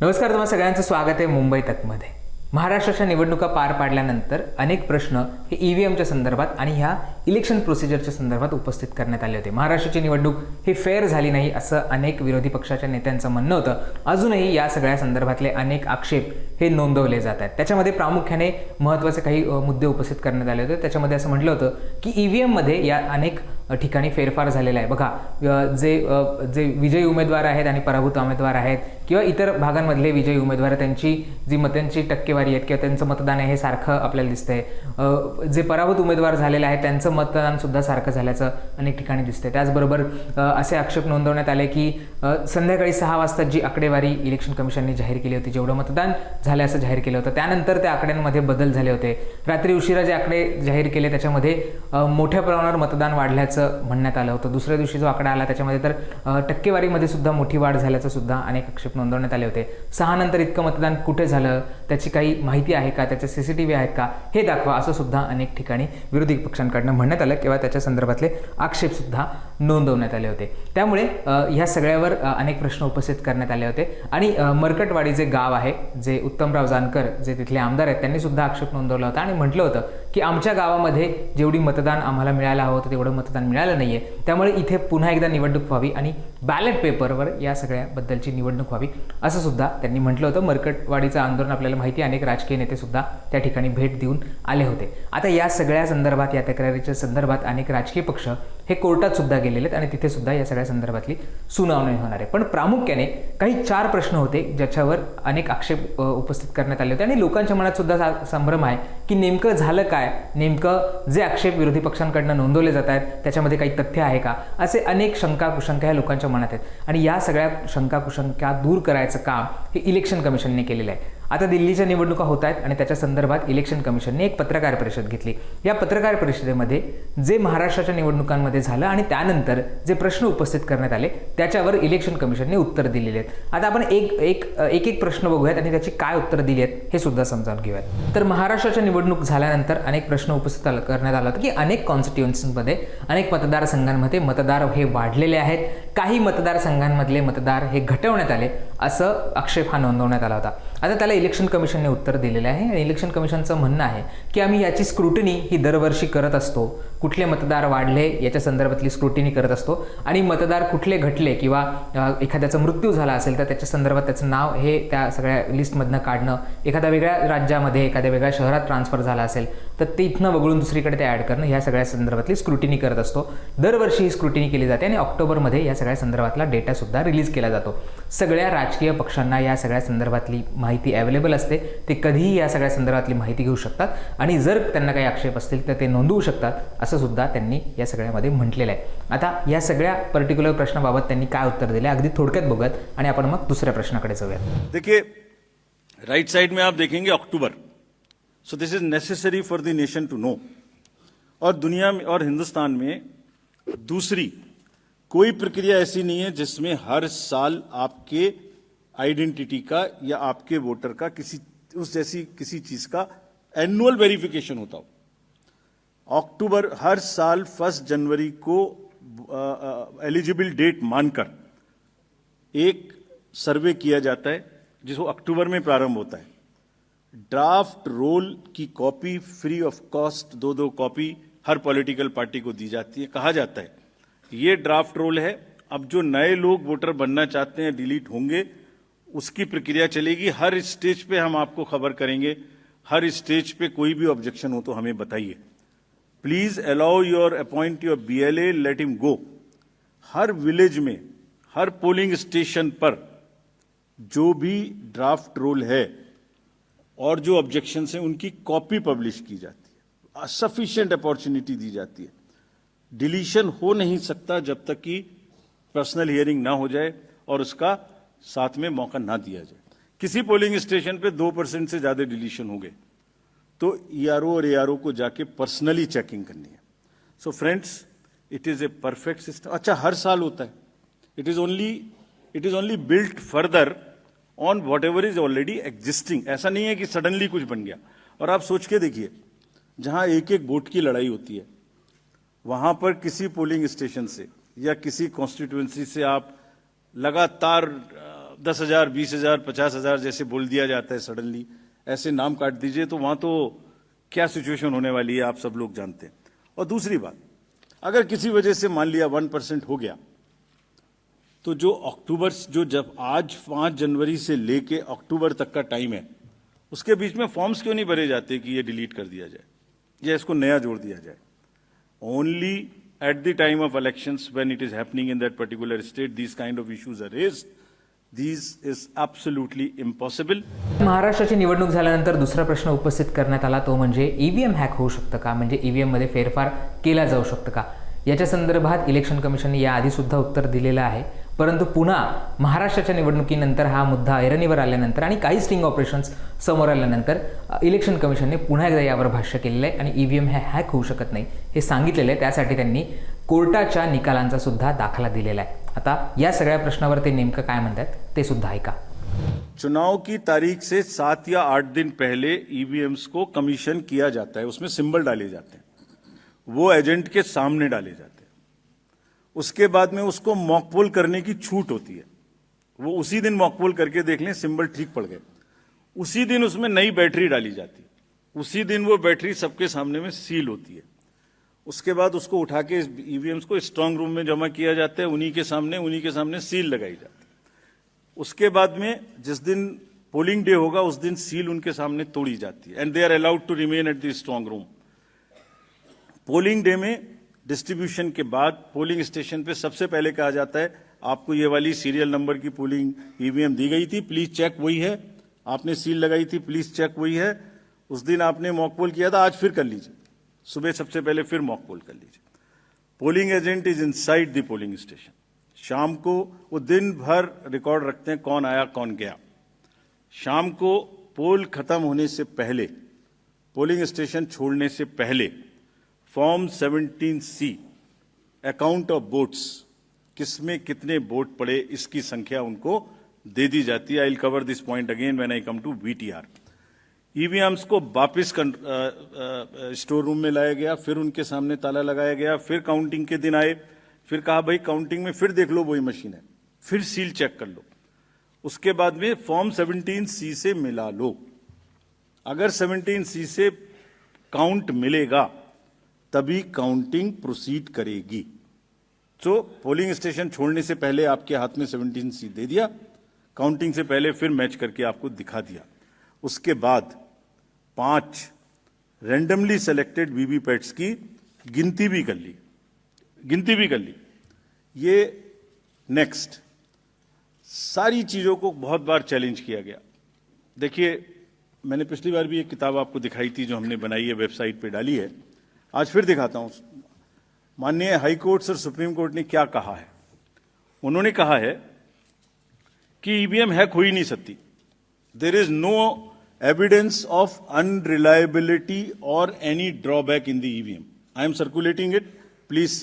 नमस्कार, तुम्हा सगळ्यांचं स्वागत आहे मुंबई तकमध्ये. महाराष्ट्राच्या निवडणुका पार पाडल्यानंतर अनेक प्रश्न हे ईव्हीएमच्या संदर्भात आणि ह्या इलेक्शन प्रोसिजरच्या संदर्भात उपस्थित करण्यात आले होते. महाराष्ट्राची निवडणूक ही फेअर झाली नाही असं अनेक विरोधी पक्षाच्या नेत्यांचं म्हणणं होतं. अजूनही या सगळ्या संदर्भातले अनेक आक्षेप हे नोंदवले जात आहेत. त्याच्यामध्ये प्रामुख्याने महत्त्वाचे काही मुद्दे उपस्थित करण्यात आले होते. त्याच्यामध्ये असं म्हटलं होतं की ईव्हीएममध्ये या अनेक ठिकाणी फेरफार झालेला आहे. बघा, जे विजयी उमेदवार आहेत आणि पराभूत उमेदवार आहेत किंवा इतर भागांमधले विजयी उमेदवार, त्यांची जी मतांची टक्केवारी आहेत किंवा त्यांचं मतदान आहे हे सारखं आपल्याला दिसतंय. जे पराभूत उमेदवार झालेले आहेत त्यांचं मतदान सुद्धा सारखं झाल्याचं अनेक ठिकाणी दिसतंय. त्याचबरोबर असे आक्षेप नोंदवण्यात आले की संध्याकाळी 6 वाजता जी आकडेवारी इलेक्शन कमिशनने जाहीर केली होती, जेवढं मतदान झालं असं जाहीर केलं होतं, त्यानंतर त्या आकड्यांमध्ये बदल झाले होते. रात्री उशिरा जे आकडे जाहीर केले त्याच्यामध्ये मोठ्या प्रमाणावर मतदान वाढल्याचं म्हणण्यात आलं होतं. दुसऱ्या दिवशी जो आकडा आला त्याच्यामध्ये तर टक्केवारीमध्ये सुद्धा मोठी वाढ झाल्याचं सुद्धा अनेक आक्षेप नोंदवण्यात आले होते. 6 नंतर इतकं मतदान कुठे झालं, त्याची काही माहिती आहे का, त्याचे CCTV आहेत का, हे दाखवा असं सुद्धा अनेक ठिकाणी विरोधी पक्षांकडनं म्हणण्यात आलं किंवा त्याच्या संदर्भातले आक्षेप सुद्धा नोंदवण्यात आले होते. त्यामुळे ह्या सगळ्यावर अनेक प्रश्न उपस्थित करण्यात आले होते. आणि मरकटवाडी जे गाव आहे, जे उत्तमराव जानकर जे तिथले आमदार आहेत, त्यांनी सुद्धा आक्षेप नोंदवला होता आणि म्हटलं होतं की आमच्या गावामध्ये जेवढी मतदान आम्हाला मिळायला हवं होतं तेवढं मतदान मिळालं नाहीये, त्यामुळे इथे पुन्हा एकदा निवडणूक व्हावी आणि बॅलेट पेपरवर या सगळ्याबद्दलची निवडणूक व्हावी असं सुद्धा त्यांनी म्हटलं होतं. मरकटवाडीचं आंदोलन आपल्याला माहिती आहे, अनेक राजकीय नेते सुद्धा त्या ठिकाणी भेट देऊन आले होते. आता या सगळ्या संदर्भात, या तक्रारीच्या संदर्भात अनेक राजकीय पक्ष हे कोर्टात सुद्धा गेलेले आहेत आणि तिथे सुद्धा या सगळ्या संदर्भातली सुनावणी होणार आहे. पण प्रामुख्याने काही 4 प्रश्न होते ज्याच्यावर अनेक आक्षेप उपस्थित करण्यात आले होते आणि लोकांच्या मनात सुद्धा संभ्रम आहे की नेमकं झालं काय, नेमकं जे आक्षेप विरोधी पक्षांकडनं नोंदवले जात आहेत त्याच्यामध्ये काही तथ्य आहे का, असे अनेक शंका कुशंका ह्या लोकांच्या मनात आहेत. आणि या सगळ्या शंका कुशंका दूर करायचं काम हे इलेक्शन कमिशनने केलेलं आहे. आता दिल्लीच्या निवडणुका होत आहेत आणि त्याच्या संदर्भात इलेक्शन कमिशनने एक पत्रकार परिषद घेतली. या पत्रकार परिषदेमध्ये जे महाराष्ट्राच्या निवडणुकांमध्ये झालं आणि त्यानंतर जे प्रश्न उपस्थित करण्यात आले त्याच्यावर इलेक्शन कमिशनने उत्तर दिलेले आहेत. आता आपण एक प्रश्न बघूयात आणि त्याची काय उत्तर दिली आहेत हे सुद्धा समजावून घेऊयात. तर महाराष्ट्राच्या निवडणूक झाल्यानंतर अनेक प्रश्न उपस्थित करण्यात आला होता की अनेक कॉन्स्टिट्युएन्सीमध्ये, अनेक मतदारसंघांमध्ये मतदार हे वाढलेले आहेत, काही मतदारसंघांमधले मतदार हे घटवण्यात आले असं आक्षेप हा नोंदवण्यात आला होता. आता त्याला इलेक्शन कमिशनने उत्तर दिलेलं आहे आणि इलेक्शन कमिशनचं म्हणणं आहे की आम्ही याची स्क्रुटिनी ही दरवर्षी करत असतो. कुठले मतदार वाढले याच्या संदर्भातली स्क्रुटिनी करत असतो आणि मतदार कुठले घटले किंवा एखाद्याचा मृत्यू झाला असेल तर त्याच्या संदर्भात त्याचं नाव हे त्या सगळ्या लिस्टमधनं काढणं, एखाद्या वेगळ्या राज्यामध्ये, एखाद्या वेगळ्या शहरात ट्रान्सफर झाला असेल तर ते इथनं वगळून दुसरीकडे ते ॲड करणं, ह्या सगळ्या संदर्भातली स्क्रुटिनी करत असतो. दरवर्षी ही स्क्रुटिनी केली जाते आणि ऑक्टोबरमध्ये या सगळ्या संदर्भातला डेटा सुद्धा रिलीज केला जातो. सगळ्या राजकीय पक्षांना या सगळ्या संदर्भातली माहिती अवेलेबल असते. ते कधीही या सगळ्या संदर्भातली माहिती घेऊ शकतात आणि जर त्यांना काही आक्षेप असतील तर ते नोंदवू शकतात असं सुद्धा त्यांनी या सगळ्यामध्ये म्हटलेलं आहे. आता या सगळ्या पर्टिक्युलर प्रश्नाबाबत त्यांनी काय उत्तर दिले अगदी थोडक्यात बघूयात आणि आपण मग दुसऱ्या प्रश्नाकडे जाऊयात. देखिए, राइट साइड में आप देखेंगे October. So this is necessary for the nation to know. और दुनिया में और हिंदुस्तान में दूसरी कोई प्रक्रिया ऐसी नहीं है जिसमें हर साल आपके आइडेंटिटी का या आपके वोटर का किसी चीज का एनुअल वेरिफिकेशन होता हो. अक्टूबर हर साल 1 जनवरी को एलिजिबल डेट मानकर एक सर्वे किया जाता है जिसको अक्टूबर में प्रारंभ होता है. ड्राफ्ट रोल की copy free of cost 2-2 copy her political party को दी जाती है. कहा जाता है ये ड्राफ्ट रोल है, अब जो नए लोग वोटर बनना चाहते हैं डिलीट होंगे, उसकी प्रक्रिया चलेगी. हर स्टेज पे हम आपको खबर करेंगे. हर स्टेज पे कोई भी ऑब्जेक्शन हो तो हमें बताइए. Please allow your appoint your BLA, let him go. हर विलेज में, हर पोलिंग स्टेशन पर जो भी ड्राफ्ट रोल है और जो ऑब्जेक्शन है उनकी कॉपी पब्लिश की जाती है. सफिशिएंट अपॉर्चुनिटी दी जाती है. डिलीशन हो नहीं सकता जब तक कि पर्सनल हियरिंग ना हो जाए और उसका साथ में मौका ना दिया जाए. किसी पोलिंग स्टेशन पे 2% से ज्यादा डिलीशन हो गए तो ERO और ARO को जाके पर्सनली चेकिंग करनी है. So friends, it is a perfect system. अच्छा, हर साल होता है. It is only built further on what ever is already existing. ऐसा नहीं है कि सडनली कुछ बन गया. और आप सोच के देखिए, जहां एक एक वोट की लड़ाई होती है वहां पर किसी पोलिंग स्टेशन से या किसी कॉन्स्टिट्यूएंसी से आप लगातार 10,000, 20,000, 50,000 जैसे बोल दिया जाता है सडनली, ऐसे नाम काट दीजिए, तो वहां तो क्या सिचुएशन होने वाली है आप सब लोग जानते हैं। और दूसरी बात, अगर किसी वजह से मान लिया 1% हो गया, तो जो जब आज 5 जनवरी से लेके अक्टूबर तक का टाइम है, उसके बीच में फॉर्म्स क्यों नहीं भरे जाते कि ये डिलीट कर दिया जाए या इसको नया जोड़ दिया जाए? Only at the time of elections, when it is happening in that particular state, these kind of issues are raised. These is absolutely impossible. महाराष्ट्राची निवडणूक झाल्यानंतर दुसरा प्रश्न उपस्थित करण्यात आला, तो म्हणजे ईव्हीएम हॅक होऊ शकतं का, म्हणजे ईव्हीएम मध्ये फेरफार केला जाऊ शकतं का. याच्या संदर्भात इलेक्शन कमिशनने याआधी सुद्धा उत्तर दिलेलं आहे, परंतु पुन्हा महाराष्ट्राच्या निवडणुकीनंतर हा मुद्दा ऐरणीवर आल्यानंतर आणि काही स्टिंग ऑपरेशन्स समोर आल्यानंतर इलेक्शन कमिशनने पुन्हा एकदा यावर भाष्य केलेलं आहे आणि ईव्हीएम हे हॅक होऊ शकत नाही हे सांगितलेलं आहे. त्यासाठी त्यांनी कोर्टाच्या निकालांचा सुद्धा दाखला दिलेला आहे. आता या सगळ्या प्रश्नावर ते नेमकं काय म्हणतात ते सुद्धा ऐका. चुनाव की तारीख से 7 या 8 दिन पहले ईवीएम्स को कमीशन किया जाता है, उसमें सिंबल डाले जाते हैं, वो एजेंट के सामने डाले जाते हैं. उसके बाद में उसको मॉकपोल करने की छूट होती है. वो उसी दिन मॉकपोल करके देख लें सिंबल ठीक पड़ गए, उसी दिन उसमें नई बैटरी डाली जाती है, उसी दिन वो बैटरी सबके सामने में सील होती है. उसके बाद उसको उठा के ईवीएम्स को स्ट्रांग रूम में जमा किया जाता है, उन्हीं के सामने सील लगाई जाती है. उसके बाद में जिस दिन पोलिंग डे होगा उस दिन सील उनके सामने तोड़ी जाती है and they are allowed to remain at the strong room. Polling day में डिस्ट्रीब्यूशन के बाद पोलिंग स्टेशन पे सबसे पहले कहा जाता है आपको ये वाली सीरियल नंबर की पोलिंग ईवीएम दी गई थी, प्लीज चेक वही है, आपने सील लगाई थी, प्लीज चेक वही है, उस दिन आपने मॉक पोल किया था, आज फिर कर लीजिए, सुबह सबसे पहले फिर मॉक पोल कर लीजिए. Polling agent is inside the polling station. शाम को वो दिन भर रिकॉर्ड रखते हैं कौन आया कौन गया. शाम को पोल खत्म होने से पहले, पोलिंग स्टेशन छोड़ने से पहले form 17C account of votes, किसमें कितने वोट पड़े इसकी संख्या उनको दे दी जाती है. I will cover this point again when I come to VTR. EVMs को वापिस स्टोर रूम में लाया गया, फिर उनके सामने ताला लगाया गया, फिर काउंटिंग के दिन आए, फिर कहा भाई काउंटिंग में फिर देख लो वही मशीन है, फिर सील चेक कर लो. उसके बाद में फॉर्म 17C से मिला लो. अगर 17C से काउंट मिलेगा तभी काउंटिंग प्रोसीड करेगी. तो पोलिंग स्टेशन छोड़ने से पहले आपके हाथ में 17C दे दिया, काउंटिंग से पहले फिर मैच करके आपको दिखा दिया. उसके बाद 5 रैंडमली सेलेक्टेड वीवीपैट्स की गिनती भी कर ली. ये नेक्स्ट सारी चीजों को बहुत बार चैलेंज किया गया. देखिए, मैंने पिछली बार भी एक किताब आपको दिखाई थी जो हमने बनाई है, वेबसाइट पे डाली है, आज फिर दिखाता हूं. माननीय हाई कोर्ट्स और सुप्रीम कोर्ट ने क्या कहा है. उन्होंने कहा है कि ईवीएम हैक हो ही नहीं सकती. There is no evidence of unreliability or any drawback in the EVM. I am circulating it. Please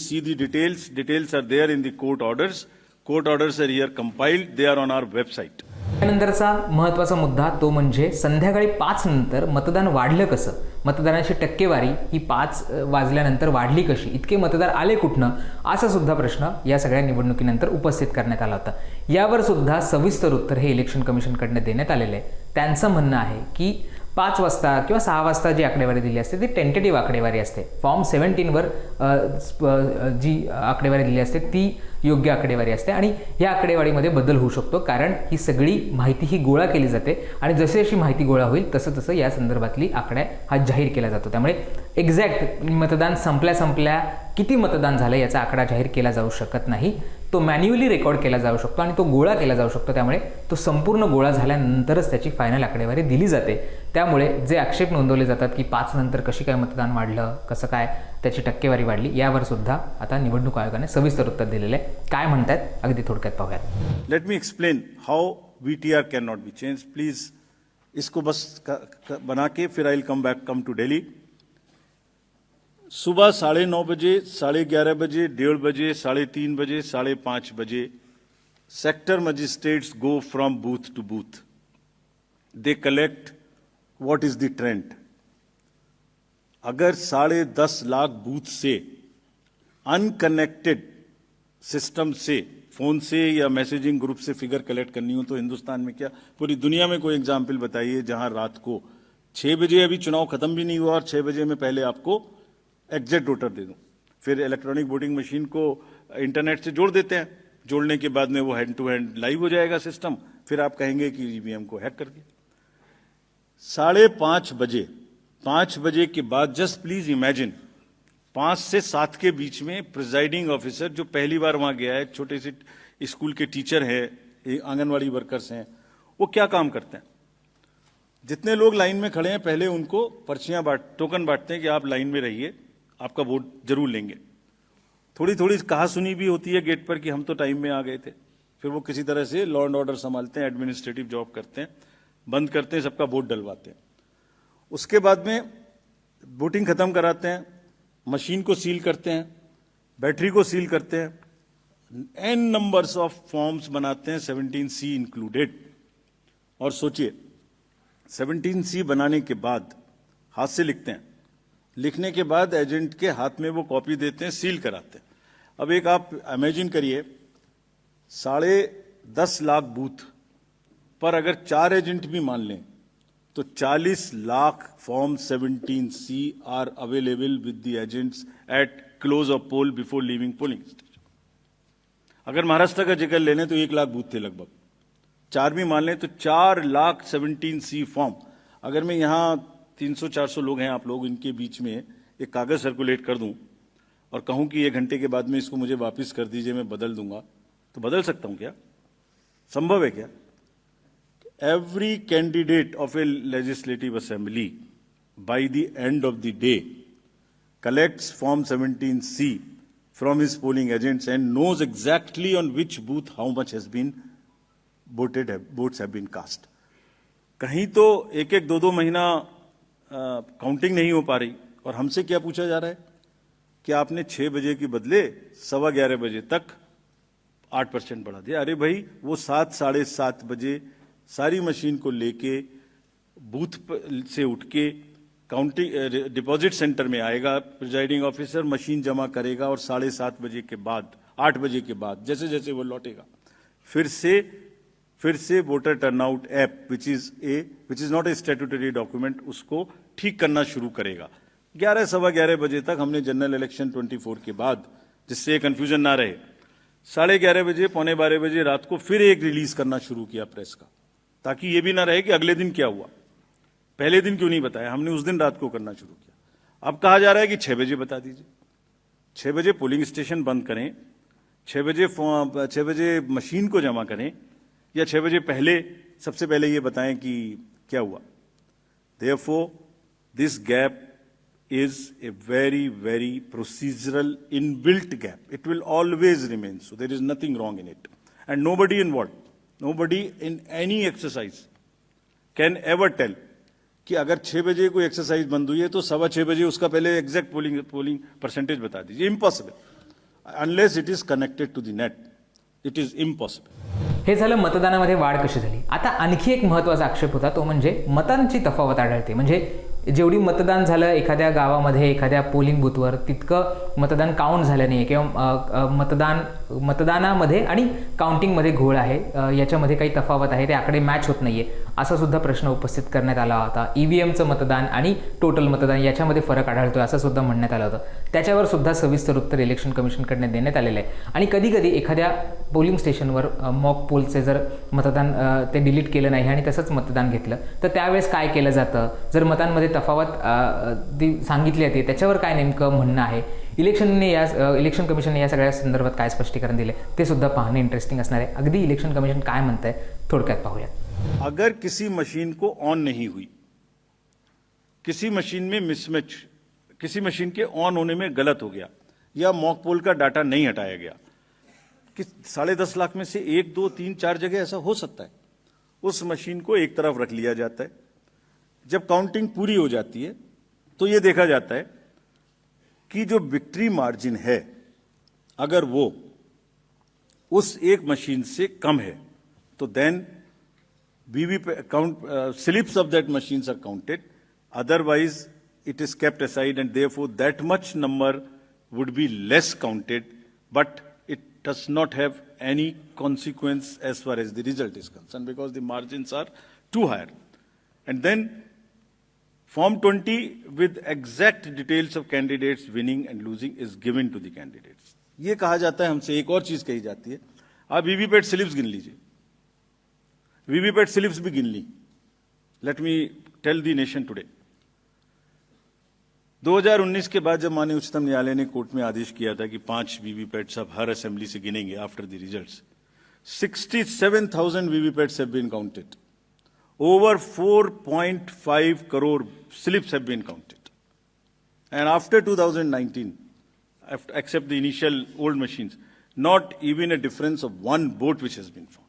see the details. Details are there in the court orders. Court orders are here compiled. They are on our website. त्यानंतरचा महत्त्वाचा मुद्दा तो म्हणजे संध्याकाळी 5 नंतर मतदान वाढलं कसं, मतदानाची टक्केवारी ही 5 वाजल्यानंतर वाढली कशी, इतके मतदार आले कुठनं, असा सुद्धा प्रश्न या सगळ्या निवडणुकीनंतर उपस्थित करण्यात आला होता. यावर सुद्धा सविस्तर उत्तर हे इलेक्शन कमिशनकडनं देण्यात आलेलं आहे. त्यांचं म्हणणं आहे की 5 वाजता किंवा 6 वाजता जी आकडेवारी दिली असते ती टेंटेटिव्ह आकडेवारी असते. फॉर्म 17वर जी आकडेवारी दिली असते ती योग्य आकडेवारी असते आणि या आकडेवारीमध्ये बदल होऊ शकतो, कारण ही सगळी माहिती ही गोळा केली जाते आणि जशी जशी माहिती गोळा होईल तसं तसं या संदर्भातली आकडा हा जाहीर केला जातो. त्यामुळे एक्झॅक्ट मतदान संपल्या किती मतदान झालं याचा आकडा जाहीर केला जाऊ शकत नाही. तो मॅन्युअली रेकॉर्ड केला जाऊ शकतो आणि तो गोळा केला जाऊ शकतो. त्यामुळे तो संपूर्ण गोळा झाल्यानंतरच त्याची फायनल आकडेवारी दिली जाते. त्यामुळे जे आक्षेप नोंदवले जातात की 5 नंतर कशी काय मतदान वाढलं, कसं काय त्याची टक्केवारी वाढली, यावर सुद्धा आता निवडणूक आयोगाने सविस्तर उत्तर दिलेलं आहे. काय म्हणतात अगदी थोडक्यात पाहूयात. Let me explain how VTR can not be change. Please इसको बस बना के फिर I will come to Delhi. सुबह 9:30 बजे, 11:30 बजे, 1:30 बजे, 3:30 बजे, 5:30 बजे sector magistrates go from booth to booth. They collect what is the trend. अगर 10.5 लाख बूथ से अनकनेक्टेड सिस्टम से फोन से या मैसेजिंग ग्रुप से फिगर कलेक्ट करनी हो तो हिंदुस्तान में क्या पूरी दुनिया में कोई एग्जाम्पल बताइए जहां रात को 6 बजे, अभी चुनाव खत्म भी नहीं हुआ और 6 बजे में पहले आपको एग्जैक्ट वोटर दे दूं। फिर इलेक्ट्रॉनिक वोटिंग मशीन को इंटरनेट से जोड़ देते हैं, जोड़ने के बाद में वो हैंड टू हैंड लाइव हो जाएगा सिस्टम, फिर आप कहेंगे कि ईवीएम को हैक कर दिया। 5:30 बजे के बाद जस्ट प्लीज इमेजिन 5 से 7 के बीच में प्रिजाइडिंग ऑफिसर जो पहली बार वहां गया है, छोटे से स्कूल के टीचर हैं, आंगनवाड़ी वर्कर्स हैं, वो क्या काम करते हैं? जितने लोग लाइन में खड़े हैं पहले उनको पर्चियां टोकन बांटते हैं कि आप लाइन में रहिए, आपका वोट जरूर लेंगे। थोड़ी थोड़ी कहा सुनी भी होती है गेट पर कि हम तो टाइम में आ गए थे। फिर वो किसी तरह से लॉ एंड ऑर्डर संभालते हैं, एडमिनिस्ट्रेटिव जॉब करते हैं, बंद करते हैं, सबका वोट डलवाते हैं। उसके बाद में वोटिंग खत्म कराते हैं, मशीन को सील करते हैं, बैटरी को सील करते हैं, एन नंबर्स ऑफ फॉर्म्स बनाते हैं, 17C इंक्लूडेड। और सोचिए 17C बनाने के बाद हाथ से लिखते हैं, लिखने के बाद एजेंट के हाथ में वो कॉपी देते हैं, सील कराते हैं। अब एक आप इमेजिन करिए 10.5 लाख बूथ पर अगर 4 एजेंट भी मान लें तो 40 lakh form 17C are available with the agents at close of poll before leaving polling station. अगर महाराष्ट्र का जिक्र ले लें तो 1 लाख बूथ थे लगभग, 4 भी मान लें तो 4 लाख 17C फॉर्म। अगर मैं यहां 300-400 लोग हैं आप लोग, इनके बीच में एक कागज सर्कुलेट कर दूं और कहूं कि 1 घंटे के बाद में इसको मुझे वापस कर दीजिए, मैं बदल दूंगा, तो बदल सकता हूं क्या? संभव है क्या? Every candidate of a legislative assembly by the end of the day collects form 17C from his polling agents and knows exactly on which booth how much has been votes have been cast. कहीं तो 1-1, 2-2 महीना counting नहीं हो पा रही और हमसे क्या पूछा जा रहा है कि आपने 6 बजे के बदले 11:15 बजे तक 8% बढ़ा दिया। अरे भाई वो 7, 7:30 बजे सारी मशीन को लेके बूथ से उठ के काउंटिंग डिपॉजिट सेंटर में आएगा, प्रिजाइडिंग ऑफिसर मशीन जमा करेगा और 7:30 बजे के बाद 8 बजे के बाद जैसे जैसे वो लौटेगा फिर से voter turnout app which is not a statutory document उसको ठीक करना शुरू करेगा। 11, 11:15 बजे तक हमने जनरल इलेक्शन 24 के बाद, जिससे कंफ्यूजन ना रहे, 11:30 बजे 11:45 बजे रात को फिर एक रिलीज करना शुरू किया प्रेस का, ताकि ये भी ना रहे कि अगले दिन क्या हुआ, पहले दिन क्यों नहीं बताया, हमने उस दिन रात को करना शुरू किया। अब कहा जा रहा है कि 6 बजे बता दीजिए, 6 बजे पोलिंग स्टेशन बंद करें, 6 बजे मशीन को जमा करें, या 6 बजे पहले सबसे पहले ये बताएं कि क्या हुआ। Therefore, this gap is a very, very procedural inbuilt gap. It will always remain so. There is nothing wrong in it. And nobody involved, nobody in any exercise can ever tell कि अगर 6 बजे कोई exercise बंद हुई है तो 6:15 बजे उसका पहले एग्जैक्ट पोलिंग परसेंटेज बता दीजिए। Impossible, unless it is connected to the net, it is impossible. हे झालं मतदानामध्ये वाढ कशी झाली। आता आणखी एक महत्त्वाचा आक्षेप होता तो म्हणजे मतांची तफावत आढळते। म्हणजे जेवढी मतदान झालं एखाद्या गावामध्ये एखाद्या पोलिंग बूथवर तितकं मतदान काउंट झालं नाही किंवा मतदानामध्ये आणि काउंटिंगमध्ये घोळ आहे, याच्यामध्ये काही तफावत आहे, ते आकडे मॅच होत नाहीये असा सुद्धा प्रश्न उपस्थित करण्यात आला होता। ईव्हीएमचं मतदान आणि टोटल मतदान याच्यामध्ये फरक आढळतोय असं सुद्धा म्हणण्यात आलं होतं। त्याच्यावर सुद्धा सविस्तर उत्तर इलेक्शन कमिशनकडे देण्यात आलेलं आहे। आणि कधी कधी एखाद्या पोलिंग स्टेशनवर मॉक पोलचे जर मतदान ते डिलीट केलं नाही आणि तसंच मतदान घेतलं तर त्यावेळेस काय केलं जातं, जर मतांमध्ये तफावत सांगितली जाते त्याच्यावर काय नेमकं म्हणणं आहे, इलेक्शन कमिशनने या सगळ्या संदर्भात काय स्पष्टीकरण दिले ते सुद्धा पाहणे इंटरेस्टिंग असणार आहे। अगदी इलेक्शन कमिशन काय म्हणतंय थोडक्यात पाहूयात। अगर किसी मशीन को ऑन नहीं हुई, किसी मशीन में मिसमैच, किसी मशीन के ऑन होने में गलत हो गया या मॉक पोल का डाटा नहीं हटाया गया, कि 10.5 लाख में से 1, 2, 3, 4 जगह ऐसा हो सकता है, उस मशीन को एक तरफ रख लिया जाता है। जब काउंटिंग पूरी हो जाती है तो यह देखा जाता है कि जो विक्ट्री मार्जिन है अगर वो उस एक मशीन से कम है तो then slips of that machines are counted, otherwise it is kept aside and therefore that much number would be less counted, but it does not have any consequence as far as the result is concerned because the margins are too high. And then Form 20 with exact details of candidates winning and losing is given to the candidates. ये कहा जाता है हमसे, एक और चीज कही जाती है, आप वीवीपैट स्लिप्स गिन लीजिए. वीवीपैट स्लिप्स भी गिन ली. Let me tell the nation today. 2019 के बाद जब माननीय उच्चतम न्यायालय ने कोर्ट में आदेश किया था कि 5 वीवीपैट्स अब हर असेंबली से गिनेंगे after the results, 67,000 VVPATs have been counted. Over 4.5 crore slips have been counted. And after 2019, except the initial old machines, not even a difference of one vote which has been found.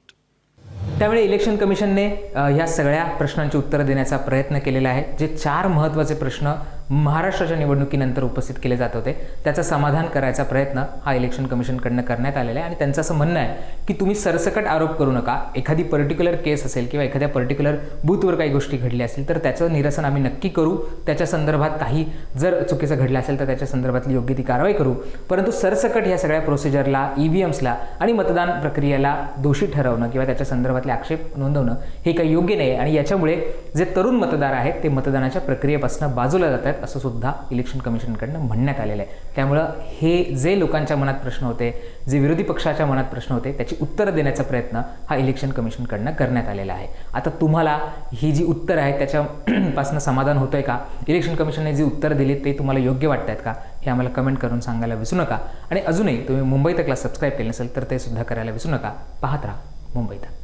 त्यामुळे election कमिशनने ह्या सगळ्या प्रश्नांची उत्तरं देण्याचा प्रयत्न केलेला आहे. जे 4 महत्त्वाचे प्रश्न महाराष्ट्राच्या निवडणुकीनंतर उपस्थित केले जात होते त्याचं समाधान करायचा प्रयत्न हा इलेक्शन कमिशनकडनं करण्यात आलेला आहे. आणि त्यांचं असं म्हणणं आहे की तुम्ही सरसकट आरोप करू नका. एखादी पर्टिक्युलर केस असेल किंवा एखाद्या पर्टिक्युलर बूथवर काही गोष्टी घडल्या असतील तर त्याचं निरसन आम्ही नक्की करू. त्याच्या संदर्भात काही जर चुकीचं घडलं असेल तर त्याच्या संदर्भातली योग्य ती कारवाई करू. परंतु सरसकट ह्या सगळ्या प्रोसिजरला, EVMsला आणि मतदान प्रक्रियेला दोषी ठरवणं किंवा त्याच्या संदर्भातले आक्षेप नोंदवणं हे काही योग्य नाही. आणि याच्यामुळे जे तरुण मतदार आहेत ते मतदानाच्या प्रक्रियेपासून बाजूला जात आहेत असं सुद्धा इलेक्शन कमिशनकडनं म्हणण्यात आलेलं आहे. त्यामुळं हे जे लोकांच्या मनात प्रश्न होते, जे विरोधी पक्षाच्या मनात प्रश्न होते त्याची उत्तरं देण्याचा प्रयत्न हा इलेक्शन कमिशनकडनं करण्यात आलेला आहे. आता तुम्हाला ही जी उत्तरं आहेत त्याच्यापासून समाधान होतं आहे का? इलेक्शन कमिशनने जी उत्तरं दिली ते तुम्हाला योग्य वाटत आहेत का? हे आम्हाला कमेंट करून सांगायला विसरू नका. आणि अजूनही तुम्ही मुंबई तकला सबस्क्राईब केलं नसेल तर ते सुद्धा करायला विसरू नका. पाहत राहा मुंबई तक.